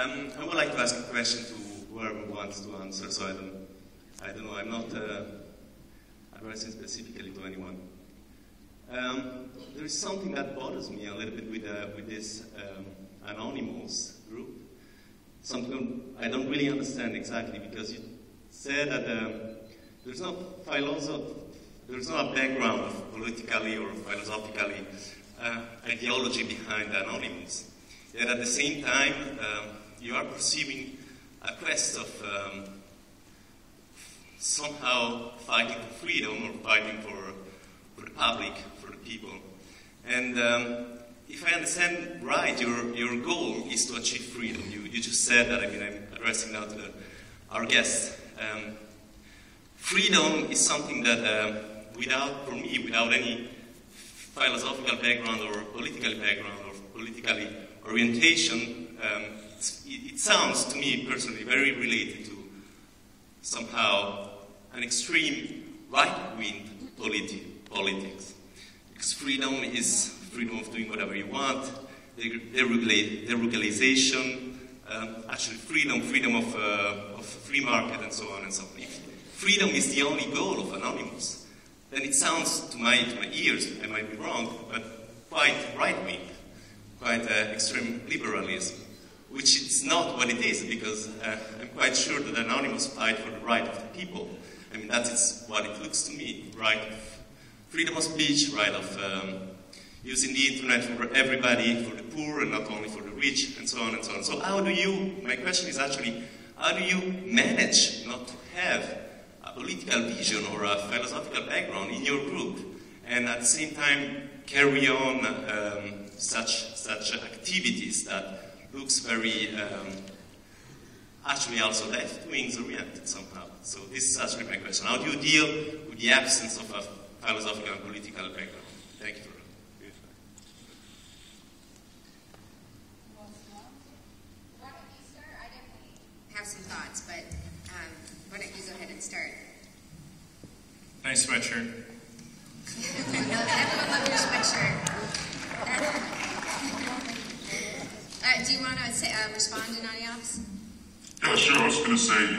I would like to ask a question to whoever wants to answer, so I don't know, I'm not addressing specifically to anyone. There is something that bothers me a little bit with this Anonymous group. Something I don't really understand exactly, because you said that there's no a background of politically or philosophically ideology behind the Anonymous. Yet at the same time, you are perceiving a quest of somehow fighting for freedom or fighting for the public, for the people. And if I understand right, your goal is to achieve freedom. You just said that. I mean, I'm addressing now to our guest. Freedom is something that, for me, without any philosophical background or political background or political orientation, it sounds to me personally very related to somehow an extreme right-wing politics. Because freedom is freedom of doing whatever you want, deregulation, actually freedom of free market, and so on and so on. If freedom is the only goal of Anonymous, then it sounds to my ears, I might be wrong, but quite right-wing, quite extreme liberalism, which it's not what it is, because I'm quite sure that Anonymous fight for the right of the people. I mean, that is what it looks to me, right of freedom of speech, right of using the internet for everybody, for the poor and not only for the rich, and so on and so on. So my question is actually, how do you manage not to have a political vision or a philosophical background in your group, and at the same time carry on such activities that looks very, actually also left-wing oriented somehow. So this is actually my question. How do you deal with the absence of a philosophical and political background? Thank you. Why don't you start? I definitely have some thoughts, but why don't you go ahead and start? Nice sweatshirt. Everyone love your sweatshirt. Do you want to respond to Anonops? Yeah, sure. I was going to say,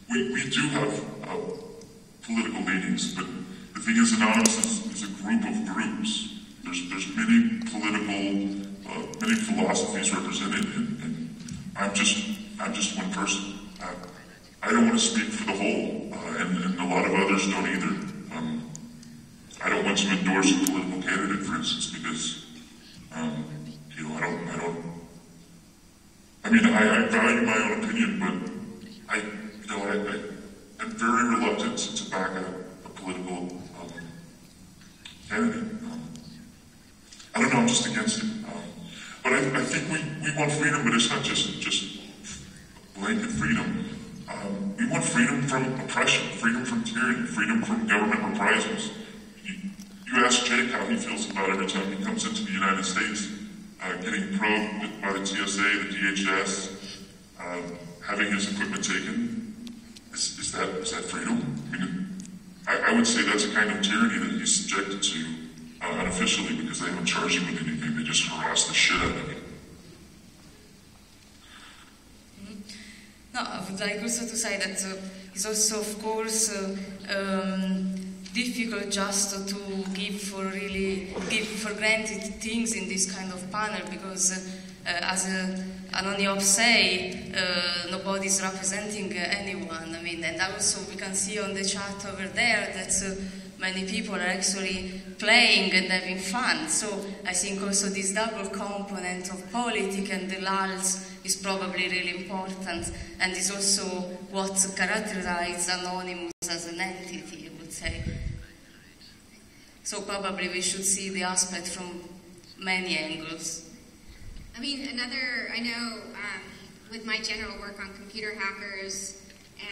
we do have political leanings, but the thing is, Anonops is a group of groups. There's many political, many philosophies represented, and I'm just one person. I don't want to speak for the whole, and a lot of others don't either. I don't want to endorse a political candidate, for instance, because I value my own opinion, but I'm very reluctant to back a political candidate. I don't know, I'm just against it. But I think we want freedom, but it's not just blanket freedom. We want freedom from oppression, freedom from tyranny, freedom from government reprisals. You ask Jake how he feels about every time he comes into the United States, getting probed by the TSA, the DHS, having his equipment taken. Is that freedom? I mean, I would say that's a kind of tyranny that he's subjected to unofficially, because they don't charge him with anything, they just harass the shit out of him. No, I would like also to say that it's also, of course, difficult just to give for granted things in this kind of panel, because as Anonops say, nobody's representing anyone. I mean, and also we can see on the chat over there that many people are actually playing and having fun. So I think also this double component of politics and the Lulz is probably really important, and is also what characterizes Anonymous as an entity, I would say. So probably we should see the aspect from many angles. I mean, I know with my general work on computer hackers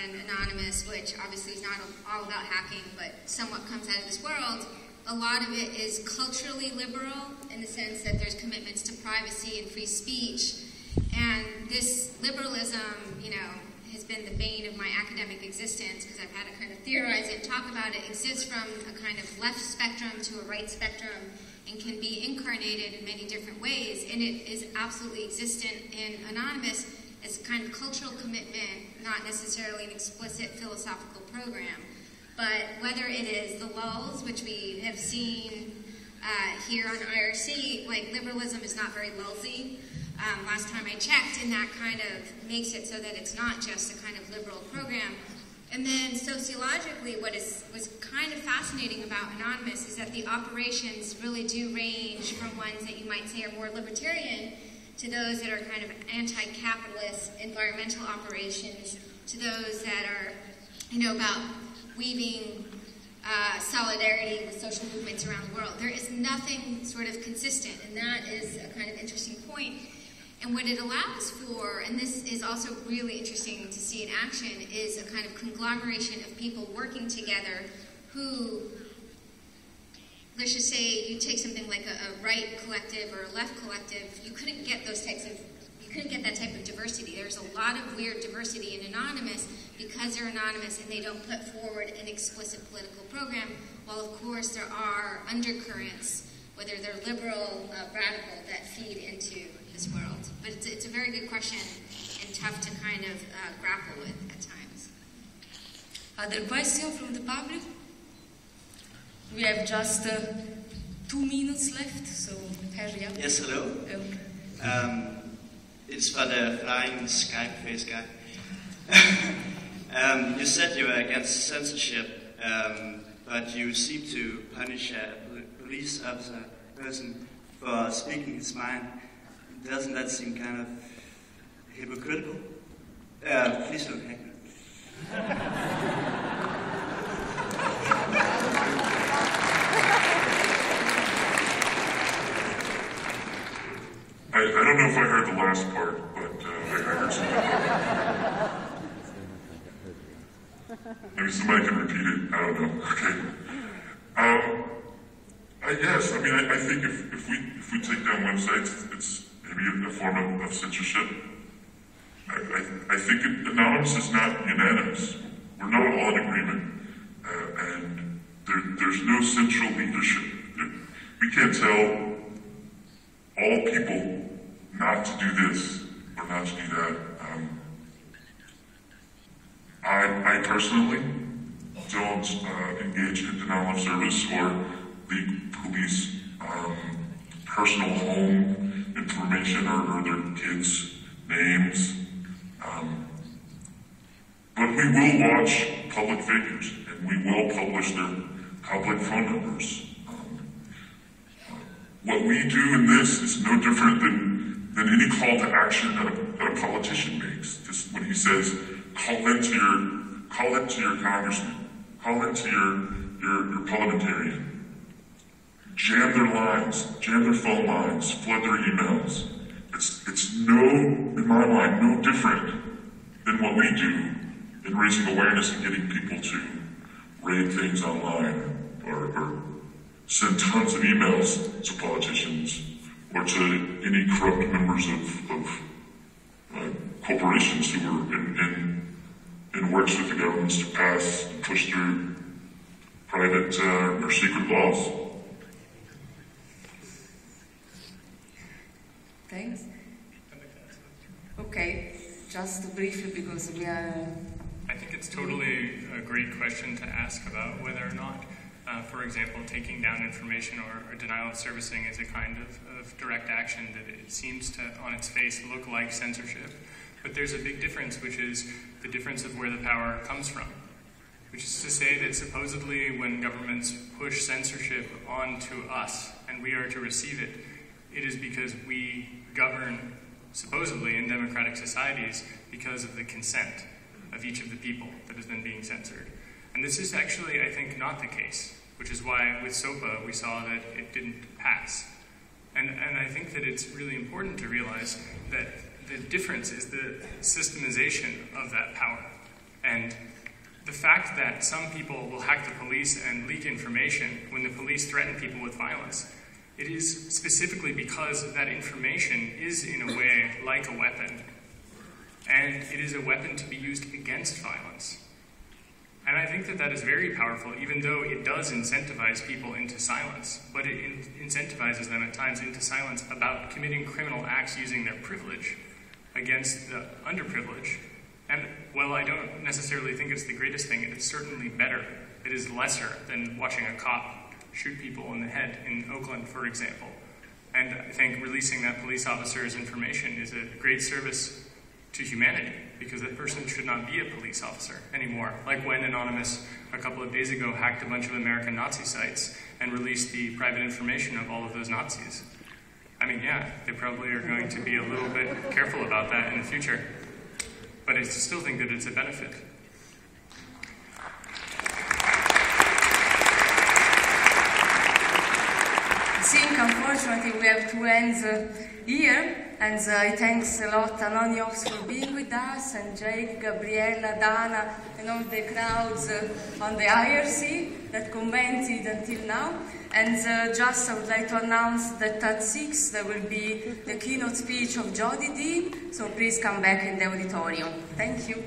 and Anonymous, which obviously is not all about hacking, but somewhat comes out of this world, a lot of it is culturally liberal in the sense that there's commitments to privacy and free speech. And this liberalism, has been the bane of my academic existence, because I've had to kind of theorize it, talk about it, exists from a kind of left spectrum to a right spectrum, and can be incarnated in many different ways. And it is absolutely existent in Anonymous, this kind of cultural commitment, not necessarily an explicit philosophical program. But whether it is the Lulz, which we have seen here on IRC, like liberalism is not very Lulzy. Last time I checked, and that kind of makes it so that it's not just a kind of liberal program. And then sociologically, what was kind of fascinating about Anonymous is that the operations really do range from ones that you might say are more libertarian to those that are kind of anti-capitalist environmental operations, to those that are, about weaving solidarity with social movements around the world. There is nothing sort of consistent, and that is a kind of interesting point. And what it allows for, and this is also really interesting to see in action, is a kind of conglomeration of people working together who, let's just say you take something like a right collective or a left collective, you couldn't get that type of diversity. There's a lot of weird diversity in Anonymous because they're anonymous and they don't put forward an explicit political program, while of course there are undercurrents, whether they're liberal, radical, that feed into this world. But it's a very good question and tough to kind of grapple with at times. Other questions from the public? We have just 2 minutes left, so hurry up. Yes, hello. It's for the flying Skype face guy. You said you were against censorship, but you seem to punish a police officer person for speaking his mind. Doesn't that seem kind of hypocritical? Please don't hang me. I don't know if I heard the last part, but I heard something. Maybe somebody can repeat it. I don't know. Okay. Yes, I mean, I think if we take down websites, it's maybe a form of censorship. I think Anonymous is not unanimous. We're not all in agreement. And there's no central leadership. We can't tell all people not to do this or not to do that. I personally don't engage in denial of service or leak police personal home information or their kids' names. But we will watch public figures and we will publish their public phone numbers. What we do in this is no different than any call to action that a politician makes. Just when he says, call into your congressman, call into your parliamentarian, jam their lines, jam their phone lines, flood their emails. It's in my mind, no different than what we do in raising awareness and getting people to raid things online or send tons of emails to politicians or to any corrupt members of corporations who are in works with the governments to pass and push through private or secret laws. Thanks. Okay, just briefly because we are... I think it's totally a great question to ask about whether or not, for example, taking down information or denial of servicing is a kind of direct action that it seems to, on its face, look like censorship. But there's a big difference, which is the difference of where the power comes from. Which is to say that supposedly when governments push censorship onto us and we are to receive it, it is because we govern, supposedly, in democratic societies because of the consent of each of the people that is then being censored. And this is actually, I think, not the case, which is why with SOPA we saw that it didn't pass. And I think that it's really important to realize that the difference is the systemization of that power. And the fact that some people will hack the police and leak information when the police threaten people with violence, it is specifically because that information is, in a way, like a weapon. And it is a weapon to be used against violence. And I think that that is very powerful, even though it does incentivize people into silence. But it incentivizes them at times into silence about committing criminal acts using their privilege. against the underprivileged. And while I don't necessarily think it's the greatest thing, it is certainly better. It is lesser than watching a cop shoot people in the head in Oakland, for example. And I think releasing that police officer's information is a great service to humanity, because that person should not be a police officer anymore. Like when Anonymous a couple of days ago hacked a bunch of American Nazi sites and released the private information of all of those Nazis. I mean, yeah, they probably are going to be a little bit careful about that in the future. But I still think that it's a benefit. I think, unfortunately, we have to end here. And I thanks a lot Anonops for being with us, and Jake, Gabriella, Dana, and all the crowds on the IRC that commented until now. And just I would like to announce that at 6 there will be the keynote speech of Jody D. So please come back in the auditorium. Thank you.